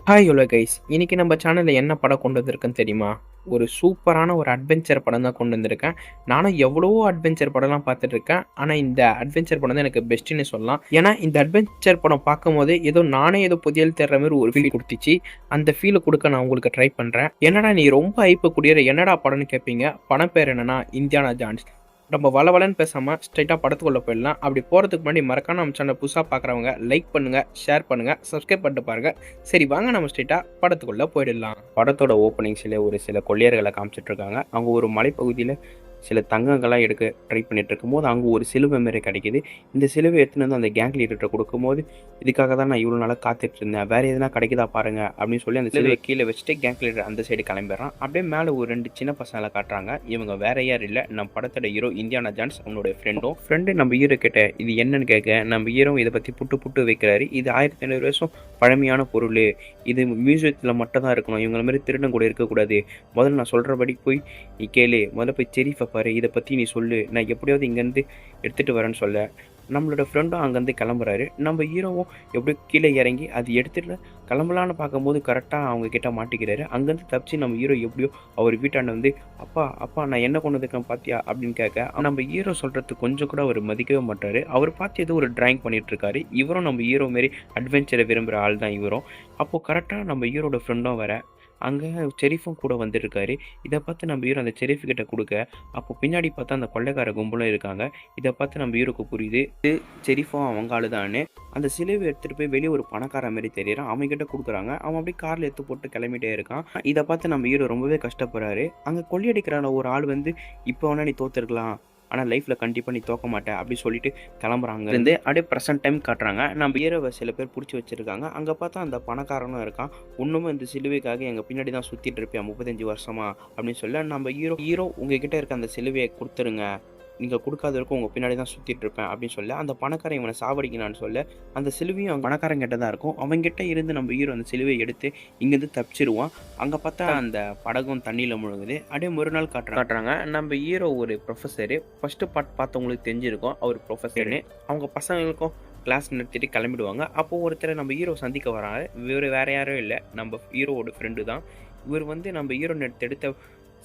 Hi hello guys. இன்னைக்கு நம்ம சேனல்ல என்ன படம் கொண்டு வந்திருக்கேன்னு தெரியுமா? ஒரு சூப்பரான ஒரு அட்வென்ச்சர் படம் தான் கொண்டு வந்திருக்கேன். நானும் எவ்வளவோ அட்வென்ச்சர் படம்லாம் பார்த்துட்டு இருக்கேன். ஆனா இந்த அட்வென்ச்சர் படம் தான் எனக்கு பெஸ்ட்டுன்னு சொல்லலாம். ஏன்னா இந்த அட்வென்ச்சர் படம் பார்க்கும்போது நானே ஏதோ புதையல் தேடுற மாரி ஒரு ஃபீல் குடுத்துச்சு. அந்த ஃபீல குடுக்க நான் உங்களுக்கு ட்ரை பண்றேன். என்னடா நீ ரொம்ப ஹைப் கூடியற என்னடா படம்னு கேட்பீங்க. படம் பேர் என்னன்னா இந்தியானா ஜான்ஸ். நம்ம வளவலன்னு பேசாம ஸ்ட்ரைட்டா படத்துக்குள்ள போயிடலாம். அப்படி போறதுக்கு முன்னாடி மறக்காம நம்ம சேனல் புதுசா பார்க்குறவங்க லைக் பண்ணுங்க, ஷேர் பண்ணுங்க, சப்ஸ்கிரைப் பண்ணிட்டு பாருங்க. சரி வாங்க நம்ம ஸ்ட்ரைட்டா படத்துக்குள்ள போயிடலாம். படத்தோட ஓப்பனிங்ஸ்ல ஒரு சில கொள்ளையர்களை காமிச்சிட்டு இருக்காங்க. அவங்க ஒரு மலைப்பகுதியில் சில தங்கங்கள்லாம் எடுக்க ட்ரை பண்ணிட்டு இருக்கும்போது அங்கே ஒரு சிலுவை மாரி கிடைக்குது. இந்த சிலுவை எடுத்துன்னு வந்து அந்த கேங் லீடர்கிட்ட கொடுக்கும்போது, இதுக்காக தான் நான் இவ்வளோ நாளாக காத்துட்டு இருந்தேன், வேற எதுனா கிடைக்குதா பாருங்க அப்படின்னு சொல்லி அந்த சிலுவை கீழே வச்சுட்டு கேங் லீடர் அந்த சைடு கிளம்பிடுறான். அப்படியே மேலே ஒரு 2 சின்ன பசங்களை காட்டுறாங்க. இவங்க வேற யாரும் இல்லை, நம்ம படத்தோட ஹீரோ இந்தியானா ஜான்ஸ் அவனோட ஃப்ரெண்டு நம்ம ஹீரோ கிட்ட இது என்னன்னு கேட்க நம்ம ஹீரோ இதை பற்றி புட்டு வைக்கிறாரு. இது 1500 வருஷம் பழமையான பொருள், இது மியூசியத்தில் மட்டும் தான் இருக்கணும், இவங்கள மாதிரி திருடன் கூட இருக்கக்கூடாது, முதல்ல நான் சொல்கிறபடி போய் நீ கேளு, முதல்ல போய் செரீஃபை பாரு, இதை பற்றி நீ சொல்லு, நான் எப்படியாவது இங்கேருந்து எடுத்துகிட்டு வரேன்னு சொல்ல நம்மளோட ஃப்ரெண்டும் அங்கேருந்து கிளம்புறாரு. நம்ம ஹீரோவும் எப்படியோ கீழே இறங்கி அது எடுத்துகிட்டு கிளம்பலான்னு பார்க்கும்போது கரெக்டாக அவங்க கிட்ட மாட்டிக்கிறாரு. அங்கேருந்து தப்பிச்சு நம்ம ஹீரோ எப்படியோ அவர் வீட்டாண்ட வந்து அப்பா அப்பா நான் என்ன கொண்டு வந்துருக்கேன் பார்த்தியா அப்படின்னு கேட்க நம்ம ஹீரோ சொல்கிறது கொஞ்சம் கூட அவர் மதிக்கவே மாட்டார். அவர் பார்த்து ஏதோ ஒரு டிராயிங் பண்ணிட்டு இருக்காரு. இவரும் நம்ம ஹீரோ மாரி அட்வென்ச்சரை விரும்புகிற ஆள் தான் இவரும். அப்போது கரெக்டாக நம்ம ஹீரோட ஃப்ரெண்டும் வர அங்கே செரீஃபும் கூட வந்துருக்காரு. இதை பார்த்து நம்ம ஹீரோ அந்த செரீஃப் கிட்ட கொடுக்க அப்போ பின்னாடி பார்த்தா அந்த கொள்ளைக்கார கும்பலும் இருக்காங்க. இதை பார்த்து நம்ம ஹீரோக்கு புரியுது இது செரீஃபும் அவங்க ஆளுதான்னு. அந்த சிலுவை எடுத்துகிட்டு போய் வெளியே ஒரு பணக்கார மாதிரி தெரியறான். அவங்க கிட்ட கொடுக்குறாங்க. அவன் அப்படியே காரில் எடுத்து போட்டு கிளம்பிட்டே இருக்கான். இதை பார்த்து நம்ம ஹீரோ ரொம்பவே கஷ்டப்படுறாரு. அங்கே கொள்ளையடிக்கிற ஒரு ஆள் வந்து இப்போ வேணா நீ தோத்துருக்கலாம், ஆனால் லைஃப்பில் கண்டிப்பாக நீ தோக்க மாட்டேன் அப்படின்னு சொல்லிட்டு கிளம்புறாங்க. இருந்து அப்படியே ப்ரெசன்ட் டைம் காட்டுறாங்க. நம்ம ஹீரோவை சில பேர் பிடிச்சி வச்சிருக்காங்க. அங்கே பார்த்தா அந்த பணக்காரனும் இருக்கான். இன்னமும் இந்த சிலுவைக்காக எங்கள் பின்னாடி தான் சுற்றிட்டு இருப்பேன் 35 வருஷமா அப்படின்னு சொல்ல நம்ம ஹீரோ உங்ககிட்ட இருக்க அந்த சிலுவையை கொடுத்துருங்க, நீங்கள் கொடுக்காத வரைக்கும் உங்கள் பின்னாடி தான் சுற்றிட்டு இருப்பேன் அப்படின்னு சொல்ல அந்த பணக்காரன் இவனை சாவடிக்கலான்னு சொல்ல அந்த சிலுவையும் அவங்க பணக்காரன் கிட்ட தான் இருக்கும். அவங்ககிட்ட இருந்து நம்ம ஹீரோ அந்த சிலுவையை எடுத்து இங்கேருந்து தப்பிச்சிருவான். அங்கே பார்த்தா அந்த படகும் தண்ணியில் முழுகுது. அப்படியே ஒரு நாள் காட்டுறாங்க. நம்ம ஹீரோ ஒரு ப்ரொஃபஸரு. ஃபஸ்ட்டு பார்ட் பார்த்தவங்களுக்கு தெரிஞ்சிருக்கும் அவர் ப்ரொஃபஸர்னு. அவங்க பசங்களுக்கும் கிளாஸ் நிறுத்திட்டு கிளம்பிடுவாங்க. அப்போது ஒருத்தர் நம்ம ஹீரோ சந்திக்க வராங்க. இவர் வேறு யாரும் இல்லை, நம்ம ஹீரோவோட ஃப்ரெண்டு தான். இவர் வந்து நம்ம ஹீரோ எடுத்த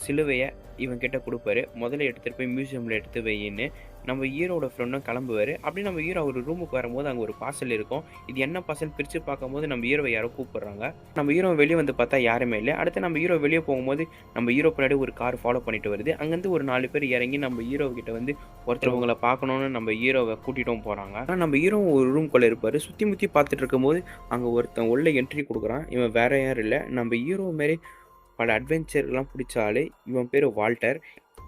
சிலுவையை இவன் கிட்ட கொடுப்பாரு. முதல்ல எடுத்துகிட்டு போய் மியூசியமில் எடுத்து வையின்னு நம்ம ஹீரோட ஃப்ரெண்டும் கிளம்புவார். அப்படி நம்ம ஹீரோ ஒரு ரூமுக்கு வரும்போது அங்கே ஒரு பார்சல் இருக்கும். இது என்ன பார்சல் பிரித்து பார்க்கும்போது நம்ம ஹீரோவை யாரோ கூப்பிட்றாங்க. நம்ம ஹீரோ வெளியே வந்து பார்த்தா யாருமே இல்லை. அடுத்து நம்ம ஹீரோ வெளியே போகும்போது நம்ம ஹீரோ பின்னாடி ஒரு கார் ஃபாலோ பண்ணிட்டு வருது. அங்கேருந்து ஒரு 4 பேர் இறங்கி நம்ம ஹீரோ கிட்ட வந்து ஒருத்தவங்களை பார்க்கணுன்னு நம்ம ஹீரோவை கூட்டிகிட்டும் போகிறாங்க. ஆனால் நம்ம ஹீரோ ஒரு ரூம்குள்ளே இருப்பார். சுற்றி முற்றி பார்த்துட்டு இருக்கும்போது அங்கே ஒருத்தன் உள்ள என்ட்ரி கொடுக்குறான். இவன் வேற யாரும் இல்லை, நம்ம ஹீரோ மாரி பல அட்வென்ச்சர்லாம் பிடிச்சாலே இவன் பேர் வால்டர்.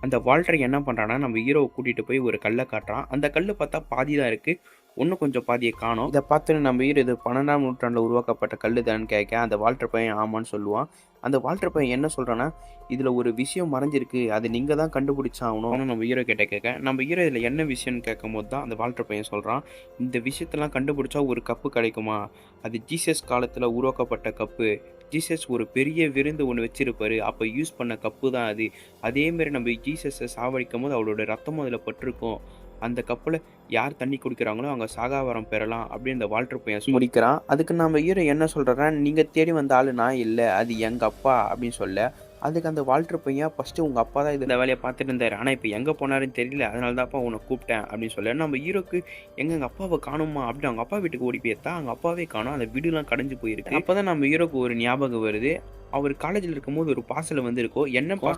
அந்த வால்டர் என்ன பண்ணுறான்னா நம்ம ஹீரோவை கூட்டிகிட்டு போய் ஒரு கல்லை காட்டுறான். அந்த கல் பார்த்தா பாதி தான் இருக்குது, இன்னும் கொஞ்சம் பாதியை காணும். இதை பார்த்து நம்ம ஹீரோ இது 12ஆம் நூற்றாண்டில் உருவாக்கப்பட்ட கல் தான்னு கேட்க அந்த வால்டர் பையன் ஆமான்னு சொல்லுவான். அந்த வால்டர் பையன் என்ன சொல்கிறான்னா இதில் ஒரு விஷயம் மறைஞ்சிருக்கு, அது நீங்கள் தான் கண்டுபிடிச்சாகணும் நம்ம ஹீரோ கிட்ட கேட்க நம்ம ஹீரோ இதில் என்ன விஷயம்னு கேட்கும் போது தான் அந்த வால்டர் பையன் சொல்கிறான், இந்த விஷயத்தெல்லாம் கண்டுபிடிச்சா ஒரு கப்பு கிடைக்குமா, அது ஜீசஸ் காலத்தில் உருவாக்கப்பட்ட கப்பு, ஜீசஸ் ஒரு பெரிய விருந்து ஒன்று வச்சிருப்பாரு, அப்போ யூஸ் பண்ண கப்பு தான் அது, அதேமாரி நம்ம ஜீசஸை சாவடிக்கும் போது அவளோட ரத்தமும் அதில் பட்டிருக்கும், அந்த கப்பில் யார் தண்ணி குடிக்கிறாங்களோ அவங்க சாகாவரம் பெறலாம் அப்படின்னு இந்த வால்டர் பையன் முடிக்கிறான். அதுக்கு நம்ம ஹீரோ என்ன சொல்கிறேன்னா நீங்கள் தேடி வந்த ஆள் நான் இல்லை, அது எங்கள் அப்பா அப்படின்னு சொல்ல அதுக்கு அந்த வால்டர் பையன் ஃபஸ்ட்டு உங்கள் அப்பா தான் இந்த வேலையை பார்த்துட்டு இருந்தார், ஆனால் இப்போ எங்கே போனாருன்னு தெரியல, அதனால தான்ப்பா உன்னை கூப்பிட்டேன் அப்படின்னு சொல்ல நம்ம ஹீரோக்கு எங்கள் அப்பாவை காணுமா அப்படின்னு அவங்க அப்பா வீட்டுக்கு ஓடி போயிருத்தா அங்கே அப்பாவே காணும், அந்த வீடுலாம் கடைஞ்சு போயிருக்கு. அப்போ தான் நம்ம ஹீரோக்கு ஒரு ஞாபகம் வருது, அவர் காலேஜில் இருக்கும்போது ஒரு பார்சல் வந்துருக்கும்.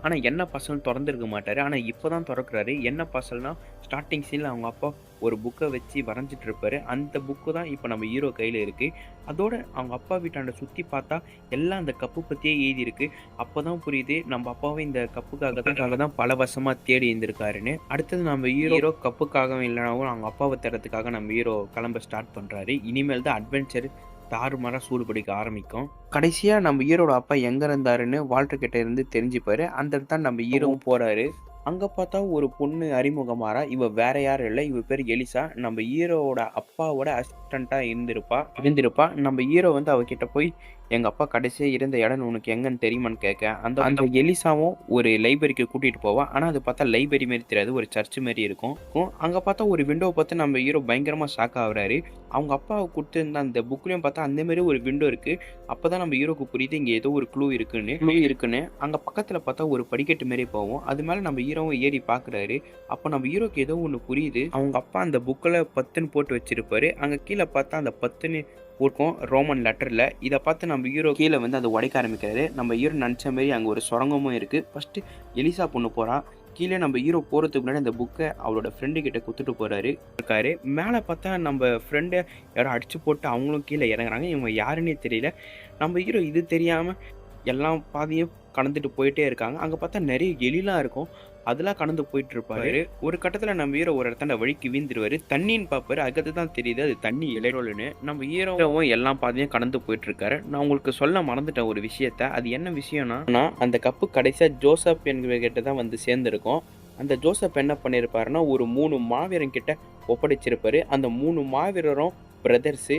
ஆனால் என்ன பார்சல் திறந்துருக்க மாட்டார். ஆனால் இப்போ தான் திறக்கிறாரு. என்ன பார்சல்னா ஸ்டார்டிங் சீனில் அவங்க அப்பா ஒரு புக்கை வச்சு வரைஞ்சிட்டு இருப்பாரு. அந்த புக்கு தான் இப்போ நம்ம ஹீரோ கையில் இருக்குது. அதோட அவங்க அப்பா வீட்டாண்ட சுற்றி பார்த்தா எல்லாம் அந்த கப்பு பற்றியே எழுதியிருக்கு. அப்போ தான் புரியுது நம்ம அப்பாவே இந்த கப்புக்காக தான் பல வருஷமாக தேடி இருந்திருக்காருன்னு. அடுத்தது நம்ம ஹீரோ கப்புக்காகவும் இல்லைனாவும் அவங்க அப்பாவை தேடுறதுக்காக நம்ம ஹீரோ கிளம்ப ஸ்டார்ட் பண்ணுறாரு. இனிமேல் தான் அட்வென்ச்சர் தாறுமாறாக சூடு பிடிக்க ஆரம்பிக்கும். கடைசியாக நம்ம ஹீரோட அப்பா எங்கே இருந்தாருன்னு வால்டர் கிட்ட இருந்து தெரிஞ்சுப்பாரு. அந்த இடத்துல நம்ம ஹீரோவும் போகிறாரு. அங்கே பார்த்தா ஒரு பொண்ணு அறிமுகமாறா. இவ வேற யாரும் இல்லை, இவ பேர் எலிசா. நம்ம ஹீரோவோட அப்பாவோட அசிஸ்டண்ட்டாக இருந்திருப்பா. நம்ம ஹீரோ வந்து அவகிட்ட போய் எங்கள் அப்பா கடைசியாக இருந்த இடம் உனக்கு எங்கன்னு தெரியுமான்னு கேட்க அந்த அந்த எலிசாவும் ஒரு லைப்ரரிக்கு கூட்டிகிட்டு போவான். ஆனால் அது பார்த்தா லைப்ரரி மாரி தெரியாது, ஒரு சர்ச் மாரி இருக்கும். அங்கே பார்த்தா ஒரு விண்டோவை பார்த்து நம்ம ஹீரோ பயங்கரமாக ஷாக் ஆகுறாரு. அவங்க அப்பாவை கொடுத்துருந்த அந்த புக்லேயும் பார்த்தா அந்த மாதிரி ஒரு விண்டோ இருக்குது. அப்போ தான் நம்ம ஹீரோக்கு புரியுது இங்கே ஏதோ ஒரு க்ளூ இருக்குன்னு. அங்கே பக்கத்தில் பார்த்தா ஒரு படிக்கட்டு மாரி போவோம். அது மேலே நம்ம ஹீரோவும் ஏறி பார்க்குறாரு. அப்போ நம்ம ஹீரோக்கு ஏதோ ஒன்று புரியுது. அவங்க அப்பா அந்த புக்கில் 10ன்னு போட்டு வச்சிருப்பாரு. அங்கே கீழே பார்த்தா அந்த 10ன்னு போட்டுக்கும் ரோமன் லெட்டரில். இதை பார்த்து நம்ம ஹீரோ கீழே வந்து அதை உடைக்க ஆரம்பிக்கிறாரு. நம்ம ஹீரோ நினச்ச மாரி அங்கே ஒரு சுரங்கமும் இருக்குது. ஃபஸ்ட்டு எலிசா பொண்ணு போகிறா. கீழே நம்ம ஹீரோ போகிறதுக்கு முன்னாடி அந்த புக்கை அவளோட ஃப்ரெண்டு கிட்ட கொடுத்துட்டு இருக்காரு. மேலே பார்த்தா நம்ம ஃப்ரெண்டை யாரோ அடித்து போட்டு அவங்களும் கீழே இறங்குறாங்க. இவங்க யாருன்னே தெரியல. நம்ம ஹீரோ இது தெரியாமல் எல்லாம் பாதியும் கடந்துட்டு போயிட்டே இருக்காங்க. அங்கே பார்த்தா நிறைய எலிலாம் இருக்கும். அதெல்லாம் கடந்து போயிட்டு இருப்பாரு. ஒரு கட்டத்தில் நம்ம ஹீரோ ஒரு இடத்துல வழிக்கு வீழ்ந்துருவாரு. தண்ணின்னு பார்ப்பாரு. அதுக்கு தான் தெரியுது அது தண்ணி இலைரோல்னு. நம்ம ஹீரோவும் எல்லாம் பாதையும் கடந்து போயிட்டு இருக்காரு. நான் உங்களுக்கு சொல்ல மறந்துட்டேன் ஒரு விஷயத்த. அது என்ன விஷயம்னா, அந்த கப்பு கடைசியாக ஜோசப் என்கிட்ட தான் வந்து சேர்ந்துருக்கும். அந்த ஜோசப் என்ன பண்ணியிருப்பாருன்னா, ஒரு 3 மாவீரன் கிட்ட ஒப்படைச்சிருப்பாரு. அந்த 3 மாவீரரும் பிரதர்ஸு.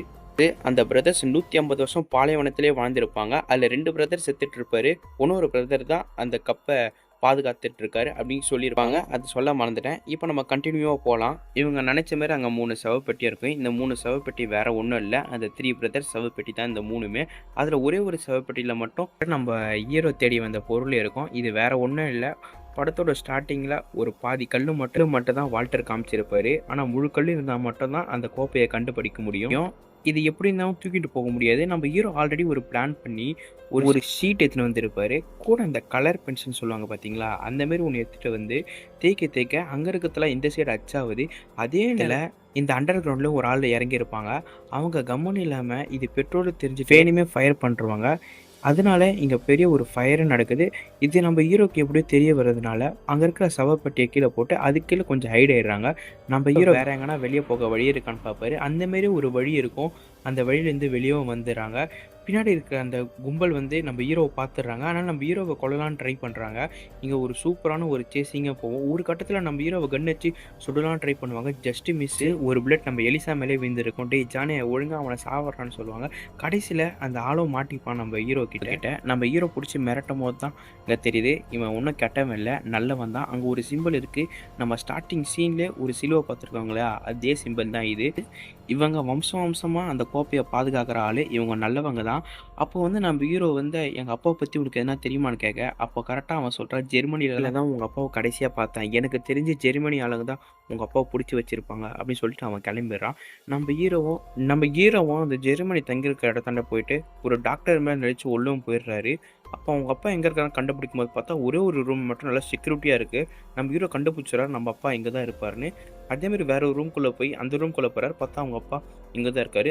அந்த பிரதர்ஸ் 150 வருஷம் பாலைவனத்திலே வாழ்ந்திருப்பாங்க. அதில் 2 பிரதர் செத்துட்டு இருப்பாரு. இன்னொரு பிரதர் தான் அந்த கப்பை பாதுகாத்துட்டு இருக்காரு அப்படின்னு சொல்லியிருப்பாங்க. அது சொல்ல மறந்துட்டேன். இப்போ நம்ம கண்டினியூவாக போகலாம். இவங்க நினச்ச மாதிரி அங்கே 3 சவப்பெட்டி இருக்கும். இந்த 3 சவப்பெட்டி வேறு ஒன்றும் இல்லை, அந்த 3 பிரதர்ஸ் சவப்பெட்டி தான் இந்த 3மே. அதில் ஒரே ஒரு சவப்பெட்டியில் மட்டும் நம்ம ஹீரோ தேடி வந்த பொருள் இருக்கும். இது வேறு ஒன்றும் இல்லை. படத்தோட ஸ்டார்டிங்கில் ஒரு பாதி கல் மட்டும் தான் வால்டர் காமிச்சிருப்பாரு. ஆனால் முழு கல் இருந்தால் மட்டும்தான் அந்த கோப்பையை கண்டுபிடிக்க முடியும். இது எப்படி இருந்தாலும் தூக்கிட்டு போக முடியாது. நம்ம ஹீரோ ஆல்ரெடி ஒரு பிளான் பண்ணி ஒரு ஷீட் எடுத்துன்னு வந்திருப்பாரு. கூட அந்த கலர் பென்சில் சொல்லுவாங்க பார்த்தீங்களா, அந்த மாதிரி ஒன்று எடுத்துகிட்டு வந்து தேய்க்க அங்கே இருக்கிறதுலாம் இந்த சைடு அச்சாவது. அதே நில இந்த அண்டர் கிரவுண்டில் ஒரு ஆள் இறங்கியிருப்பாங்க. அவங்க கம்முன்னு இல்லாமல் இது பெட்ரோல் தெரிஞ்சு வேணுமே ஃபயர் பண்ணுருவாங்க. அதனால இங்கே பெரிய ஒரு ஃபயரு நடக்குது. இது நம்ம ஹீரோக்கு எப்படியோ தெரிய வர்றதுனால அங்கே இருக்கிற சவப்பெட்டியை கீழே போட்டு அதுக்கு கீழே கொஞ்சம் ஹைட் ஆயிடுறாங்க. நம்ம ஹீரோ வேற எங்கன்னா வெளியே போக வழி இருக்கான்னு பார்ப்பாரு. அந்தமாரி ஒரு வழி இருக்கும். அந்த வழியிலேருந்து வெளியவும் வந்துடுறாங்க. பின்னாடி இருக்கிற அந்த கும்பல் வந்து நம்ம ஹீரோவை பார்த்துடுறாங்க. ஆனால் நம்ம ஹீரோவை கொல்லலான்னு ட்ரை பண்ணுறாங்க. இங்கே ஒரு சூப்பரான ஒரு சேசிங்காக போகும். ஒரு கட்டத்தில் நம்ம ஹீரோவை கன் வச்சு சுடலான்னு ட்ரை பண்ணுவாங்க. Just miss. ஒரு புல்லட் நம்ம எலிசா மேலே விழுந்திருக்கும். டே ஜானே ஒழுங்காக அவனை சாவறான்னு சொல்லுவாங்க. கடைசியில் அந்த ஆளும் மாட்டிப்பான் நம்ம ஹீரோ கிட்ட. நம்ம ஹீரோ பிடிச்சி மிரட்டும் போது தான் இங்கே தெரியுது இவன் ஒன்றும் கெட்டவன் இல்லை, நல்லவன் தான். அங்கே ஒரு சிம்பிள் இருக்குது. நம்ம ஸ்டார்டிங் சீன்லேயே ஒரு சிலுவை பார்த்துருக்காங்களா, அதே சிம்பிள் தான் இது. இவங்க வம்சமாக அந்த கோப்பையை பாதுகாக்கிற ஆள். இவங்க நல்லவங்க தான். அப்போ வந்து நம்ம ஹீரோ வந்து எங்கள் அப்பாவை பற்றி உனக்கு எதனா தெரியுமான்னு கேட்க, அப்போ கரெக்டாக அவன் சொல்கிறான், ஜெர்மனியில் தான் உங்கள் அப்பாவை கடைசியாக பார்த்தேன். எனக்கு தெரிஞ்சு ஜெர்மனி ஆளுங்க தான் உங்கள் அப்பாவை பிடிச்சி வச்சுருப்பாங்க அப்படின்னு சொல்லிட்டு அவன் கிளம்பிடுறான். நம்ம ஹீரோவும் அந்த ஜெர்மனி தங்கியிருக்க இடத்தாண்ட போயிட்டு ஒரு டாக்டர் மேலே நடிச்சு உள்ளவும் போயிடுறாரு. அப்போ அவங்க அப்பா எங்கே இருக்கான்னு கண்டுபிடிக்கும் போது பார்த்தா ஒரே ஒரு ரூம் மட்டும் நல்லா செக்யூரிட்டியாக இருக்குது. நம்ம ஹீரோ கண்டுபிடிச்சிடறாரு நம்ம அப்பா இங்கே தான் இருப்பாருன்னு. அதேமாதிரி வேற ஒரு ரூம்குள்ளே போய் அந்த ரூம்குள்ளே போகிறார். பார்த்தா அவங்க அப்பா இங்கே தான் இருக்காரு.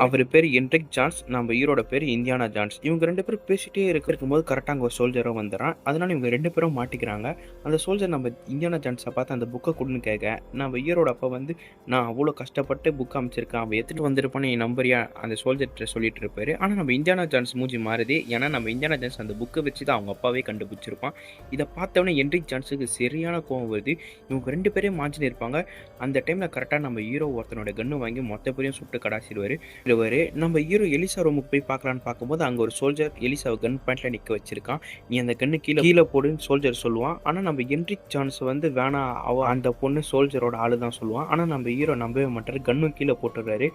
அவர் பேர் என்ட்ரிக் ஜான்ஸ், நம்ம ஹீரோட பேர் இந்தியானா ஜான்ஸ். இவங்க 2 பேரும் பேசிட்டே இருக்கும்போது கரெக்டாக அங்கே ஒரு சோல்ஜரும் வந்துடுறான். அதனால இவங்க 2 பேரும் மாட்டிக்கிறாங்க. அந்த சோல்ஜர் நம்ம இந்தியானா ஜான்ஸை பார்த்து அந்த புக்கை கொடுன்னு கேட்க, நம்ம ஹீரோட அப்பா வந்து நான் அவ்வளோ கஷ்டப்பட்டு புக் அமைச்சிருக்கேன், அவன் எடுத்துகிட்டு வந்திருப்பான்னு என் நம்பரியா அந்த சோல்ஜர்கிட்ட சொல்லிட்டு இருப்பாரு. ஆனால் நம்ம இந்தியானா ஜான்ஸ் மூஞ்சி மாறுது. ஏன்னா நம்ம இந்தியானா ஜான்ஸ் அந்த புக்கை வச்சு தான் அவங்க அப்பாவே கண்டுபிடிச்சிருப்பான். இதை பார்த்தவொடனே என்ட்ரிக் ஜான்ஸுக்கு சரியான கோவம் வருது. இவங்க 2 பேரையும் மாஞ்சின்னு இருப்பாங்க. அந்த டைமில் கரெக்டாக நம்ம ஹீரோ ஒருத்தனோட கன்று வாங்கி மொத்த பேரையும் சுட்டு கடாசிடுவார். நம்ம ஹீரோ எலிசா ரூமுக்கு போய் பார்க்கலான்னு பார்க்கும்போது அங்கே ஒரு சோல்ஜர் எலிசாவை கன் பாயிண்ட்ல நிற்க வச்சிருக்கான். நீ அந்த கன்று கீழே போடுன்னு சோல்ஜர் சொல்லுவான். ஆனால் நம்ம என்ட்ரிக் ஜான்ஸ் வந்து வேணாம், அந்த பொண்ணு சோல்ஜரோட ஆளு தான் சொல்லுவான். ஆனால் நம்ம ஹீரோ நம்பவே மாட்டார், கன்னும் கீழே போட்டுடுறாரு.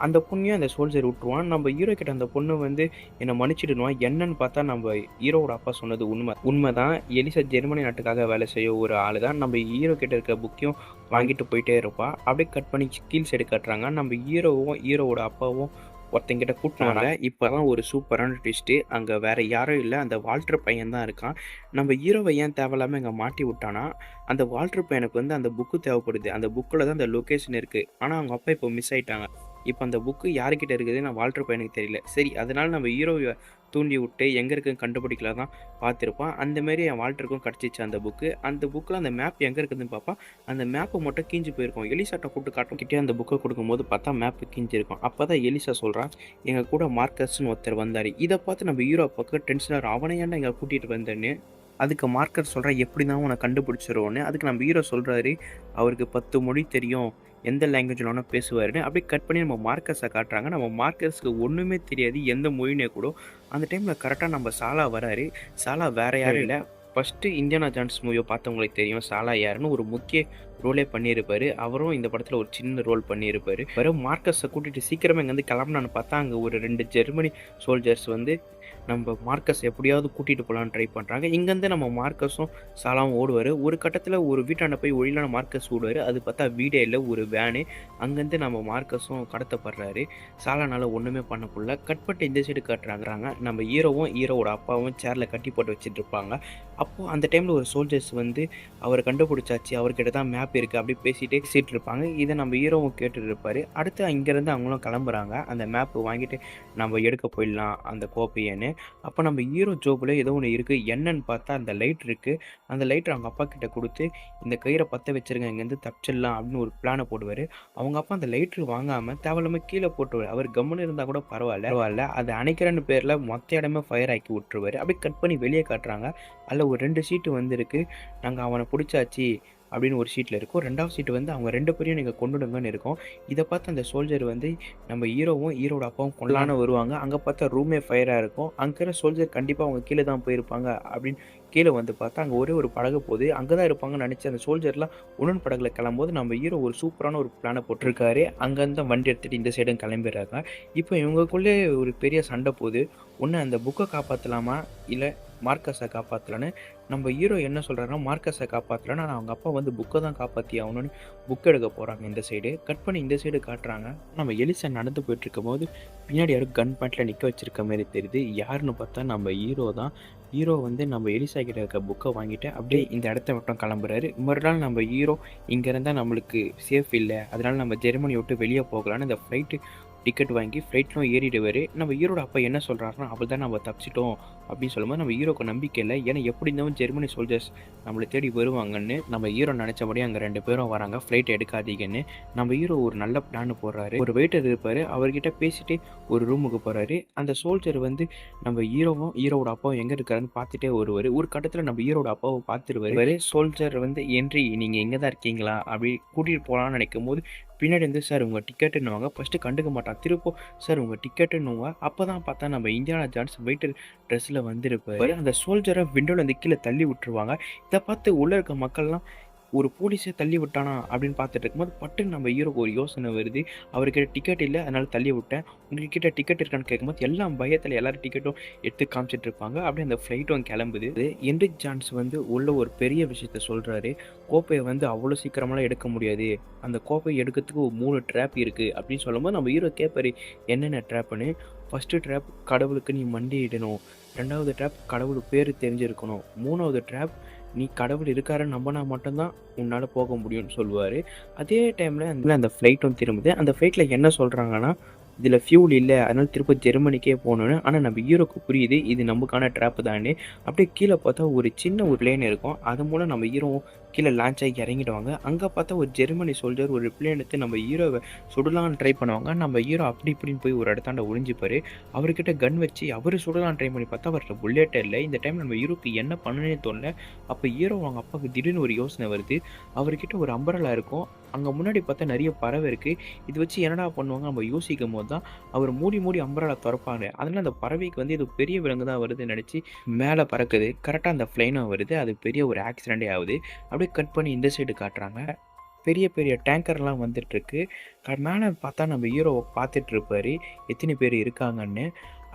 அந்த பொண்ணையும் அந்த சோல்ஜர் விட்டுருவான். நம்ம ஹீரோ கிட்ட அந்த பொண்ணு வந்து என்னை மன்னிச்சிடுவான். என்னன்னு பார்த்தா நம்ம ஹீரோவோட அப்பா சொன்னது உண்மைதான். எலிசா ஜெர்மனி நாட்டுக்காக வேலை செய்ய ஒரு ஆள் தான். நம்ம ஹீரோ கிட்ட இருக்க புக்கையும் வாங்கிட்டு போயிட்டே இருப்பா. அப்படியே கட் பண்ணி கீழ் சைடு கட்டுறாங்க. நம்ம ஹீரோவோட அப்பாவும் ஒருத்தங்கிட்ட கூட்டினாங்க. இப்போ தான் ஒரு சூப்பரான ட்விஸ்ட்டு. அங்கே வேற யாரும் இல்லை, அந்த வால்டர் பையன் தான் இருக்கான். நம்ம ஹீரோவை ஏன் தேவையில்லாமல் இங்கே மாட்டி விட்டானா, அந்த வால்டர் பையனுக்கு வந்து அந்த புக்கு தேவைப்படுது. அந்த புக்கில் தான் அந்த லொக்கேஷன் இருக்குது. ஆனால் அவங்க அப்பா இப்போ மிஸ் ஆகிட்டாங்க. இப்போ அந்த புக்கு யார்கிட்ட இருக்குது நான் வால்டர் பையனுக்கு தெரியல. சரி, அதனால நம்ம ஹீரோவை தூண்டி விட்டு எங்கே இருக்குன்னு கண்டுபிடிக்கலாம் தான் பார்த்துருப்பான். அந்தமாரி என் வால்டருக்கும் கிடச்சிச்சு அந்த புக்கு. அந்த புக்கில் அந்த மேப் எங்கே இருக்குதுன்னு பார்ப்பா. அந்த மேப்பை மட்டும் கீஞ்சு போயிருக்கும். எலிசாட்டை கூப்பிட்டு காட்டிக்கிட்டே அந்த புக்கை கொடுக்கும்போது பார்த்தா மேப்பு கீஞ்சிருக்கும். அப்போ தான் எலிசா சொல்கிறான், எங்கள் கூட மார்க்கஸ்ன்னு ஒருத்தர் வந்தார். இதை பார்த்து நம்ம ஹீரோ பக்கம் டென்ஷனாக அவனை ஏன்டா எங்களை கூட்டிகிட்டு வந்தேன்னு அதுக்கு மார்க்கர் சொல்கிறார் எப்படி தான் உன்னை கண்டுபிடிச்சிருவோன்னு. அதுக்கு நம்ம ஹீரோ சொல்கிறாரு அவருக்கு 10 மொழி தெரியும், எந்த லாங்குவேஜில் வேணால் பேசுவாருன்னு. அப்படியே கட் பண்ணி நம்ம மார்க்கஸை காட்டுறாங்க. நம்ம மார்க்கர்ஸ்க்கு ஒன்றுமே தெரியாது எந்த மொழினே கூட. அந்த டைமில் கரெக்டாக நம்ம சாலா வராரு. சாலா வேறு யாரும் இல்லை, ஃபஸ்ட்டு இந்தியானா ஜான்ஸ் மூவியை பார்த்தவங்களுக்கு தெரியும் சாலா யாருன்னு. ஒரு முக்கிய ரோலே பண்ணியிருப்பார். அவரும் இந்த படத்தில் ஒரு சின்ன ரோல் பண்ணியிருப்பார். வெறும் மார்க்கஸை கூட்டிகிட்டு சீக்கிரமாக இங்கேருந்து கிளம்புனான்னு பார்த்தா அங்கே ஒரு 2 ஜெர்மனி சோல்ஜர்ஸ் வந்து நம்ம மார்க்கஸ் எப்படியாவது கூட்டிகிட்டு போகலான்னு ட்ரை பண்ணுறாங்க. இங்கேருந்து நம்ம மார்க்கஸும் சாலாவும் ஓடுவார். ஒரு கட்டத்தில் ஒரு வீட்டாண்ட போய் ஒழிலான மார்க்கஸ் ஓடுவார். அது பார்த்தா வீடே இல்லை, ஒரு வேனு. அங்கேருந்து நம்ம மார்க்கஸும் கடத்தப்படுறாரு. சாலானால் ஒன்றுமே பண்ண முடியல. கட் பண்ணிட்டு இந்த சைடு காட்டுறாங்க. நம்ம ஹீரோவும் ஹீரோவோட அப்பாவும் சேரில் கட்டி போட்டு வச்சுட்டு இருப்பாங்க. அப்போது அந்த டைமில் ஒரு சோல்ஜர்ஸ் வந்து அவரை கண்டுபிடிச்சாச்சு, அவர்கிட்ட தான் மேப் இருக்குது அப்படி பேசிகிட்டே இருப்பாங்க. இதை நம்ம ஹீரோவும் கேட்டுட்டு இருப்பார். அடுத்து இங்கேருந்து அவங்களும் கிளம்புறாங்க. அந்த மேப்பு வாங்கிட்டு நம்ம எடுக்க போயிடலாம் அந்த கோப்பையன்னு. அப்போ நம்ம ஹீரோ ஜோபில் ஏதோ ஒன்று இருக்குது. என்னன்னு பார்த்தா அந்த லைட் இருக்குது. அந்த லைட்டர் அவங்க அப்பா கிட்ட கொடுத்து இந்த கயிறை பற்ற வச்சுருங்க, இங்கேருந்து தப்பிச்சிடலாம் அப்படின்னு ஒரு பிளானை போடுவார். அவங்க அப்பா அந்த லைட்ரு வாங்காமல் தேவையில்லாமல் கீழே போட்டுருவார். அவர் கம்முன்னு இருந்தால் கூட பரவாயில்ல அது அணைக்கிறன்னு பேரில் மொத்த இடமே ஃபயர் ஆக்கி விட்டுருவார். அப்படியே கட் பண்ணி வெளியே காட்டுறாங்க. அதில் ஒரு 2 சீட்டு வந்துருக்கு. நாங்கள் அவனை பிடிச்சாச்சு அப்படின்னு ஒரு ஷீட்டில் இருக்கும். 2வது சீட்டு வந்து அவங்க 2 பேரையும் நீங்கள் கொண்டுடுங்கன்னு இருக்கும். இதை பார்த்து அந்த சோல்ஜர் வந்து நம்ம ஹீரோவும் ஹீரோட அப்பாவும் கொள்ளலான்னு வருவாங்க. அங்கே பார்த்தா ரூமே ஃபயராக இருக்கும். அங்கே இருக்கிற சோல்ஜர் கண்டிப்பாக அவங்க கீழே தான் போயிருப்பாங்க அப்படின்னு கீழே வந்து பார்த்தா அங்கே ஒரே ஒரு படகு போகுது. அங்கே தான் இருப்பாங்கன்னு நினச்சி அந்த சோல்ஜர்லாம் உடன் படகுல கிளம்போது நம்ம ஹீரோ ஒரு சூப்பரான ஒரு பிளானை போட்டிருக்காரு. அங்கேருந்து வண்டி எடுத்துகிட்டு இந்த சைடும் கிளம்பிடுறாங்க. இப்போ இவங்களுக்குள்ளே ஒரு பெரிய சண்டை போகுது. ஒன்று அந்த புக்கை காப்பாற்றலாமா இல்லை மார்க்கஸை காப்பாற்றலான்னு. நம்ம ஹீரோ என்ன சொல்கிறாருன்னா மார்க்கஸை காப்பாற்றலான்னு. ஆனால் அவங்க அப்பா வந்து புக்கை தான் காப்பாற்றி ஆகணும்னு புக் எடுக்க போகிறாங்க. இந்த சைடு கட் பண்ணி இந்த சைடு காட்டுறாங்க. நம்ம எலிசா நடந்து போயிட்டுருக்கும் போது பின்னாடி யாரும் கன் பாயிண்டில் நிற்க வச்சிருக்க மாதிரி தெரியுது. யாருன்னு பார்த்தா நம்ம ஹீரோ தான். ஹீரோ வந்து நம்ம எலிசா கிட்ட இருக்க புக்கை வாங்கிட்டு அப்படியே இந்த இடத்த மட்டும் கிளம்புறாரு. மறுநாள் நம்ம ஹீரோ இங்கே இருந்தால் நம்மளுக்கு சேஃப் இல்லை, அதனால நம்ம ஜெர்மனி விட்டு வெளியே போகலான்னு இந்த ஃப்ளைட்டு டிக்கெட் வாங்கி ஃப்ளைட்லாம் ஏறிடுவார். நம்ம ஹீரோட அப்பா என்ன சொல்கிறாருன்னா அவள் தான் நம்ம தப்பிச்சிட்டோம் அப்படின்னு சொல்லும்போது நம்ம ஹீரோக்கு நம்பிக்கை இல்லை. ஏன்னா எப்படி இருந்தாலும் ஜெர்மனி சோல்ஜர்ஸ் நம்மளை தேடி வருவாங்கன்னு. நம்ம ஹீரோ நினச்சபடி அங்கே 2 பேரும் வராங்க. ஃப்ளைட் எடுக்காதீங்கன்னு நம்ம ஹீரோ ஒரு நல்ல பிளான் போடுறாரு. ஒரு வெயிட்டர் இருப்பார், அவர்கிட்ட பேசிட்டு ஒரு ரூமுக்கு போகிறாரு. அந்த சோல்ஜர் வந்து நம்ம ஹீரோவும் ஹீரோட அப்பாவும் எங்கே இருக்காருன்னு பார்த்துட்டே வருவார். ஒரு கட்டத்தில் நம்ம ஹீரோட அப்பாவை பார்த்துருவாரு. சோல்ஜர் வந்து என்ட்ரி நீங்கள் எங்கே தான் இருக்கீங்களா அப்படி கூட்டிகிட்டு போகலான்னு நினைக்கும் போது பின்னாடி வந்து சார் உங்கள் டிக்கெட்டுன்னுவாங்க. ஃபஸ்ட்டு கண்டுக்க மாட்டான். திருப்போ சார் உங்கள் டிக்கெட்டுன்னுவாங்க. அப்போ தான் பார்த்தா நம்ம இந்தியானா ஜான்ஸ் வெயிட்டர் ட்ரெஸ்ஸில் வந்துருப்பாரு. அந்த சோல்ஜரை விண்டோவில் வந்து கீழே தள்ளி விட்டுருவாங்க. இதை பார்த்து உள்ளே இருக்க மக்கள்லாம் ஒரு போலீஸே தள்ளி விட்டானா அப்படின்னு பார்த்துட்டு இருக்கும்போது பட்டுன்னு நம்ம ஹீரோக்கு ஒரு யோசனை வருது. அவர்கிட்ட டிக்கெட் இல்லை, அதனால தள்ளி விட்டேன். உங்ககிட்ட டிக்கெட் இருக்கான்னு கேட்கும்போது எல்லாம் பயத்தில் எல்லாரும் டிக்கெட்டும் எடுத்து காமிச்சிட்டு இருப்பாங்க. அப்படியே அந்த ஃப்ளைட்டும் கிளம்புது. ஹென்ரிக் ஜான்ஸ் வந்து உள்ள ஒரு பெரிய விஷயத்த சொல்கிறாரு. கோப்பையை வந்து அவ்வளோ சீக்கிரமெல்லாம் எடுக்க முடியாது, அந்த கோப்பையை எடுக்கிறதுக்கு ஒரு 3 ட்ராப் இருக்குது அப்படின்னு சொல்லும்போது நம்ம ஹீரோ கேட்பாரு என்னென்ன ட்ராப்புன்னு. ஃபஸ்ட்டு ட்ராப் கடவுளுக்கு நீ மண்டியிடணும், 2வது ட்ராப் கடவுள் பேர் தெரிஞ்சிருக்கணும், 3வது ட்ராப் நீ கடவுள் இருக்காருன்னு நம்பினா மட்டும்தான் உன்னால் போக முடியும்னு சொல்லுவார். அதே டைமில் அந்த ஃப்ளைட்டும் திரும்புது. அந்த ஃப்ளைட்டில் என்ன சொல்கிறாங்கன்னா இதில் ஃபியூல் இல்லை, அதனால் திரும்ப ஜெர்மனிக்கே போகணுன்னு. ஆனால் நம்ம ஹீரோக்கு புரியுது இது நமக்கான ட்ராப்பு தானே. அப்படியே கீழே பார்த்தா ஒரு சின்ன ஒரு லேன் இருக்கும். அது மூலம் நம்ம ஹீரோவும் கீழே லான்ச் ஆகி இறங்கிடுவாங்க. அங்கே பார்த்தா ஒரு ஜெர்மனி சோல்ஜர் ஒரு பிளேன் எடுத்து நம்ம ஹீரோவை சுடலான்னு ட்ரை பண்ணுவாங்க. நம்ம ஹீரோ அப்படி இப்படின்னு போய் ஒரு இடத்தாண்ட ஒழிஞ்சிப்பார். அவர்கிட்ட கன் வச்சு அவர் சுடலான்னு ட்ரை பண்ணி பார்த்தா அவர்கிட்ட புல்லெட்டே இல்லை. இந்த டைம் நம்ம ஹீரோக்கு என்ன பண்ணனே தோணல. அப்போ ஹீரோ அவங்க அப்பாவுக்கு திடீர்னு ஒரு யோசனை வருது. அவர்கிட்ட ஒரு அம்பரலா இருக்கும். அங்கே முன்னாடி பார்த்தா நிறைய பறவை இருக்குது. இது வச்சு என்னடா பண்ணுவாங்க நம்ம யோசிக்கும் போது தான் அவர் மூடி அம்பரலா திறப்பாங்க. அதனால் அந்த பறவைக்கு வந்து இது பெரிய விலங்கு தான் வருதுன்னு நினச்சி மேலே பறக்குது. கரெக்டாக அந்த ஃப்ளைனும் வருது. அது பெரிய ஒரு ஆக்சிடெண்ட்டே ஆகுது. அப்படியே கட் பண்ணி இந்த சைடு காட்டுறாங்க. பெரிய பெரிய டேங்கர்லாம் வந்துட்டுருக்கு. மேலே பார்த்தா நம்ம ஹீரோவை பார்த்துட்ருப்பாரு எத்தனை பேர் இருக்காங்கன்னு.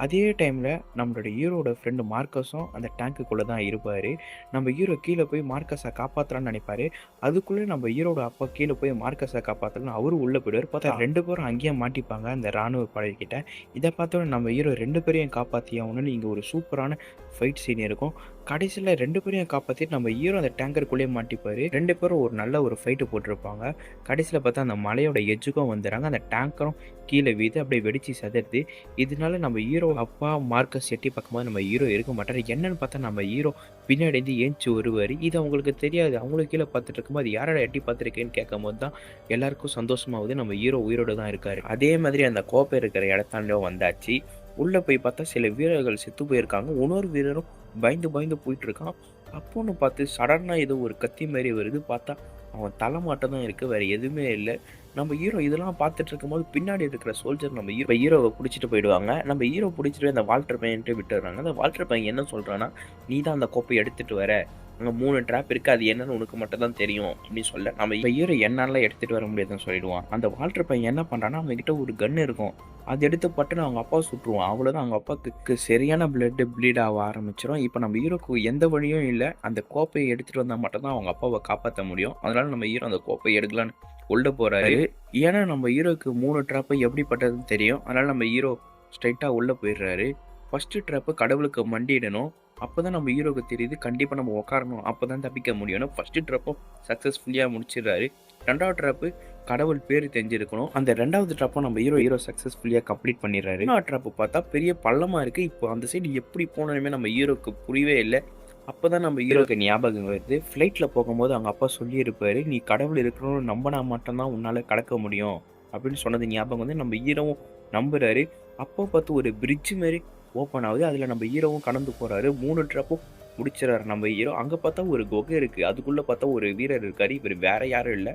அதே டைமில் நம்மளோட ஹீரோட ஃப்ரெண்டு மார்க்கஸும் அந்த டேங்க்குள்ளே தான் இருப்பார். நம்ம ஹீரோ கீழே போய் மார்க்கஸை காப்பாற்றலான்னு நினைப்பார். அதுக்குள்ளே நம்ம ஹீரோட அப்பா கீழே போய் மார்க்கஸை காப்பாற்றலாம் அவரும் உள்ளே போயிடுவார். பார்த்தா 2 பேரும் அங்கேயே மாட்டிப்பாங்க அந்த இராணுவ படைக்கிட்ட. இதை பார்த்தோன்னே நம்ம ஹீரோ 2 பேரையும் காப்பாற்றி ஆகணும்னு இங்கே ஒரு சூப்பரான ஃபைட் சீன் இருக்கும். கடைசியில் 2 பேரையும் காப்பாற்றிட்டு நம்ம ஹீரோ அந்த டேங்கருக்குள்ளேயே மாட்டிப்பார். 2 பேரும் ஒரு நல்ல ஒரு ஃபைட்டு போட்டிருப்பாங்க. கடைசியில் பார்த்தா அந்த மலையோட எஜ்ஜுக்கும் வந்துடுறாங்க. அந்த டேங்கரும் கீழே வீது அப்படியே வெடிச்சு சதறுது. இதனால நம்ம ஹீரோ அப்பா மார்க்கஸ் எட்டி பார்க்கும்போது நம்ம ஹீரோ இருக்க மாட்டார். என்னன்னு பார்த்தா நம்ம ஹீரோ பின்னாடி இருந்து ஏஞ்சி வருவார். இது அவங்களுக்கு தெரியாது. அவங்களுக்கு கீழே பார்த்துட்டு இருக்கும்போது யாரோட எட்டி பார்த்துருக்கேன்னு கேட்கும் போது தான் எல்லாருக்கும் சந்தோஷமாகுது. நம்ம ஹீரோ உயிரோடு தான் இருக்கார். அதே மாதிரி அந்த கோப்பை இருக்கிற இடத்தாண்டோ வந்தாச்சு. உள்ளே போய் பார்த்தா சில வீரர்கள் செத்து போயிருக்காங்க. இன்னொரு வீரரும் பயந்து போயிட்டு இருக்கான். அப்போன்னு பார்த்து சடனா ஏதோ ஒரு கத்தி மாரி வருது. பார்த்தா அவன் தலை மட்டும் தான் இருக்கு. வேற எதுவுமே இல்ல. நம்ம ஹீரோ இதெல்லாம் பார்த்துட்டு இருக்கும்போது பின்னாடி இருக்கிற சோல்ஜர் நம்ம ஹீரோவ புடிச்சிட்டு போயிடுவாங்க. நம்ம ஹீரோ புடிச்சிட்டு அந்த வால்டர் பையன்ட்ட விட்டுர்றாங்க. அந்த வால்டர் பையன் என்ன சொல்றான்னா, "நீ தான் அந்த கோப்பைய எடுத்துட்டு வர. அங்க 3 ட்ராப் இருக்கு. அது என்னன்னு உனக்கு மட்டும் தான் தெரியும்." அப்படின்னு சொல்ல நம்ம ஹீரோ என்னால எடுத்துட்டு வர முடியாதுன்னு சொல்லிடுவான். அந்த வால்டர் பையன் என்ன பண்றான்னா, அவன்கிட்ட ஒரு கன் இருக்கும். அது எடுத்து பட்டுன்னு அவங்க அப்பாவ சுட்டுருவான். அவ்வளோதான் அவங்க அப்பாக்கு சரியான ப்ளீட் ஆக ஆரம்பிச்சுரும். இப்ப நம்ம ஹீரோக்கு எந்த வழியும் இல்ல. அந்த கோப்பைய எடுத்துட்டு வந்தா மட்டும் தான் அவங்க அப்பாவ காப்பாத்த முடியும். அதனால நம்ம ஹீரோ அந்த கோப்பைய எடுக்கலான்னு உள்ள போறாரு. ஏன்னா நம்ம ஹீரோக்கு 3 ட்ராப் எப்படிப்பட்டதுன்னு தெரியும். அதனால நம்ம ஹீரோ ஸ்ட்ரெயிட்டா உள்ள போயிடுறாரு. ஃபர்ஸ்ட் ட்ராப் கடவுளுக்கு மண்டியிடணும். அப்பதான் நம்ம ஹீரோக்கு தெரியுது கண்டிப்பா நம்ம உட்காரணும். அப்பதான் தப்பிக்க முடியும்னு ஃபர்ஸ்ட் ட்ராப்பும் சக்சஸ்ஃபுல்லியா முடிச்சிடுறாரு. 2வது ட்ராப் கடவுள் பேரு தெரிஞ்சிருக்கணும். அந்த 2வது ட்ராப்பும் நம்ம ஹீரோ சக்சஸ்ஃபுல்லியா கம்ப்ளீட் பண்ணிடுறாரு. 3வது ட்ராப் பார்த்தா பெரிய பள்ளமா இருக்கு. இப்போ அந்த சைடு எப்படி போனோமே நம்ம ஹீரோக்கு புரியவே இல்ல. அப்பதான் நம்ம ஹீரோக்கு ஞாபகம் வருது. ஃப்ளைட்ல போகும்போது அவங்க அப்பா சொல்லியிருப்பாரு, "நீ கடவுள் இருக்கணும்னு நம்பினா மட்டும் தான் உன்னால கடக்க முடியும்." அப்படின்னு சொன்னது ஞாபகம் வந்து நம்ம ஹீரோவும் நம்புறாரு. அப்போ பார்த்து ஒரு பிரிட்ஜ் மாரி ஓப்பன் ஆகுது. அதுல நம்ம ஹீரோவும் கடந்து போறாரு. 3 ட்ராப்பும் முடிச்சிடுறாரு நம்ம ஹீரோ. அங்க பார்த்தா ஒரு குகை இருக்கு. அதுக்குள்ள பார்த்தா ஒரு வீரர் இருக்காரு. இவரு வேற யாரும் இல்ல.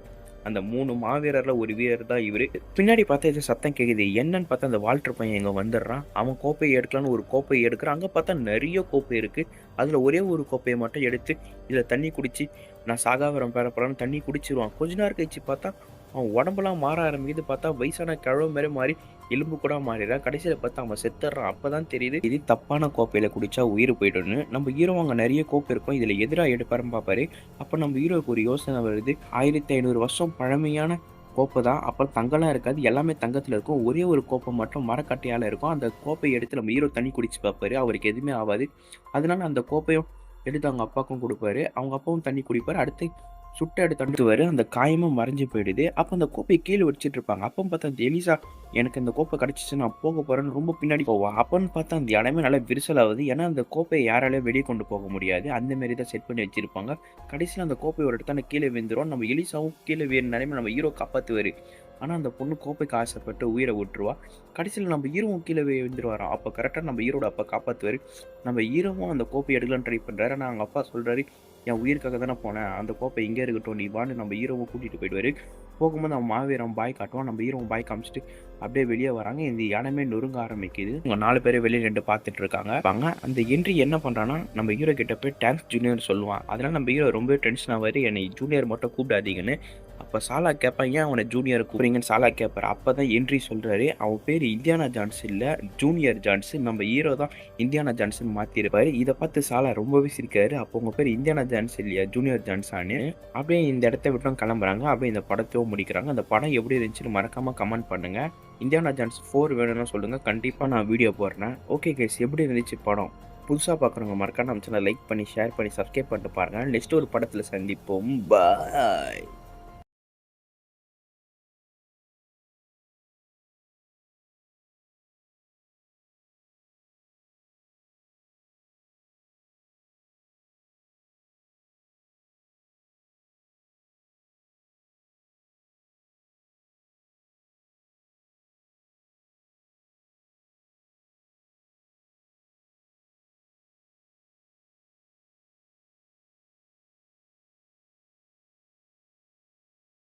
அந்த 3 மாவீரர்ல ஒரு வீரர் தான் இவரு. பின்னாடி பார்த்தா ஏதோ சத்தம் கேட்குது. என்னன்னு பார்த்தா அந்த வால்டர் பையன் இங்க வந்துடுறான். அவன் கோப்பைய எடுக்கலான்னு ஒரு கோப்பைய எடுக்குறான். அங்க பார்த்தா நெறைய கோப்பை இருக்கு. அதுல ஒரே ஒரு கோப்பைய மட்டும் எடுத்து இதுல தண்ணி குடிச்சு நான் சாகாவரம் பெற போறேன்னு தண்ணி குடிச்சிருவான். கொஞ்ச நேரம் கழிச்சு பார்த்தா அவன் உடம்பெல்லாம் மாற ஆரம்பிக்குது. பார்த்தா வயசான கிழவ மாரி மாறி எலும்பு கூட மாறிடுறான். கடைசியில பார்த்தா அவன் செத்துடுறான். அப்பதான் தெரியுது இது தப்பான கோப்பையில குடிச்சா உயிர் போயிடும்னு. நம்ம ஹீரோ அங்க நெறைய கோப்பை இருக்கும். இதுல எதிரா எடுப்பாருன்னு பார்ப்பாரு. அப்ப நம்ம ஹீரோவுக்கு ஒரு யோசனை வருது. 1500 வருஷம் பழமையான கோப்பை தான். அப்புறம் தங்கம்லாம் இருக்காது. எல்லாமே தங்கத்துல இருக்கும். ஒரே ஒரு கோப்பை மட்டும் மரக்கட்டையால இருக்கும். அந்த கோப்பைய எடுத்து நம்ம ஹீரோ தண்ணி குடிச்சு பார்ப்பாரு. அவருக்கு எதுவுமே ஆவாது. அதனால அந்த கோப்பையும் எடுத்து அவங்க அப்பாவுக்கும் குடுப்பாரு. அவங்க அப்பாவும் தண்ணி குடிப்பாரு. அடுத்து சுட்ட எடுத்து தடுத்துவாரு. அந்த காயமும் மறைஞ்சு போயிடுது. அப்ப அந்த கோப்பைய கீழ வச்சுட்டு இருப்பாங்க. அப்பன்னு பார்த்தா அந்த எலிசா எனக்கு இந்த கோப்பை கிடைச்சிச்சு நான் போக போறேன்னு ரொம்ப பின்னாடி போவா. அப்பன்னு பார்த்தா அந்த இடமே நல்லா விரிசல் ஆகுது. ஏன்னா அந்த கோப்பைய யாராலயும் வெளிய கொண்டு போக முடியாது. அந்த மாரி தான் செட் பண்ணி வச்சிருப்பாங்க. கடைசியில அந்த கோப்பை ஒரு இடத்துல கீழ விழுந்துரும். நம்ம எலிசாவும் கீழ விழுற நிலைமையில நம்ம ஹீரோ காப்பாத்துவாரு. ஆனா அந்த பொண்ணு கோப்பைக்கு ஆசைப்பட்டு உயிர விட்டுருவா. கடைசியில நம்ம ஹீரோவும் கீழ விழுந்துருவாராம். அப்ப கரெக்ட்டா நம்ம ஹீரோட அப்பா காப்பாத்துவாரு. நம்ம ஹீரோவும் அந்த கோப்பைய எடுக்கலான்னு ட்ரை பண்றாரு. ஆனா அவங்க அப்பா சொல்றாரு, "என் உயிருக்காக தானே போனேன். அந்த கோப்பை இங்கே இருக்கட்டும். நீ வான்னு" நம்ம ஹீரோவும் கூட்டிட்டு போயிடுவாரு. போகும்போது அவன் மாவீரன் பாய் காட்டுவான். நம்ம ஹீரோவும் பாய் காமிச்சுட்டு அப்படியே வெளிய வராங்க. இந்த இடமே நொறுங்க ஆரம்பிக்குது. இவங்க 4 பேரு வெளிய நிண்டு பார்த்துட்டு இருக்காங்க. அந்த என்ட்ரி என்ன பண்றான்னா, நம்ம ஹீரோ கிட்ட போய் தேங்க்ஸ் ஜூனியர்ன்னு சொல்லுவான். அதனால நம்ம ஹீரோ ரொம்பவே டென்ஷன் ஆவாரு. என்னை ஜூனியர் மட்டும் கூப்பிடாதீங்கன்னு. அப்ப சாலா கேட்பான், "ஏன் அவன ஜூனியர் கூப்பிடுறீங்கன்னு?" சாலா கேட்பாரு. அப்பதான் என்ட்ரி சொல்றாரு. அவன் பேரு இந்தியானா ஜான்ஸ் இல்ல, ஜூனியர் ஜான்ஸ். நம்ம ஹீரோ தான் இந்தியானா ஜான்ஸ்ன்னு மாத்திருப்பாரு. இத பார்த்து சாலா ரொம்பவே சிரிக்காரு. அப்போ உங்க பேரு இந்தியானா ஜான்ஸ் இல்லையா, ஜூனியர் ஜான்ஸான்னு. அப்படியே இந்த இடத்த விட்டும் கிளம்புறாங்க. அப்படியே இந்த படத்தையும் முடிக்கிறாங்க. அந்த படம் எப்படி இருந்துச்சுன்னு மறக்காம கமெண்ட் பண்ணுங்க. இந்தியானா ஜான்ஸ் 4 வேணும்னு சொல்லுங்க. கண்டிப்பா நான் வீடியோ போடுறேன். ஓகே கைஸ், எப்படி இருந்துச்சு படம்? புதுசா பார்க்குறவங்க மறக்காம நம்ம சேனலை லைக் பண்ணி, ஷேர் பண்ணி, சப்ஸ்கிரைப் பண்ணிட்டு பாருங்க. நெக்ஸ்ட் ஒரு படத்துல சந்திப்போம். பாய்.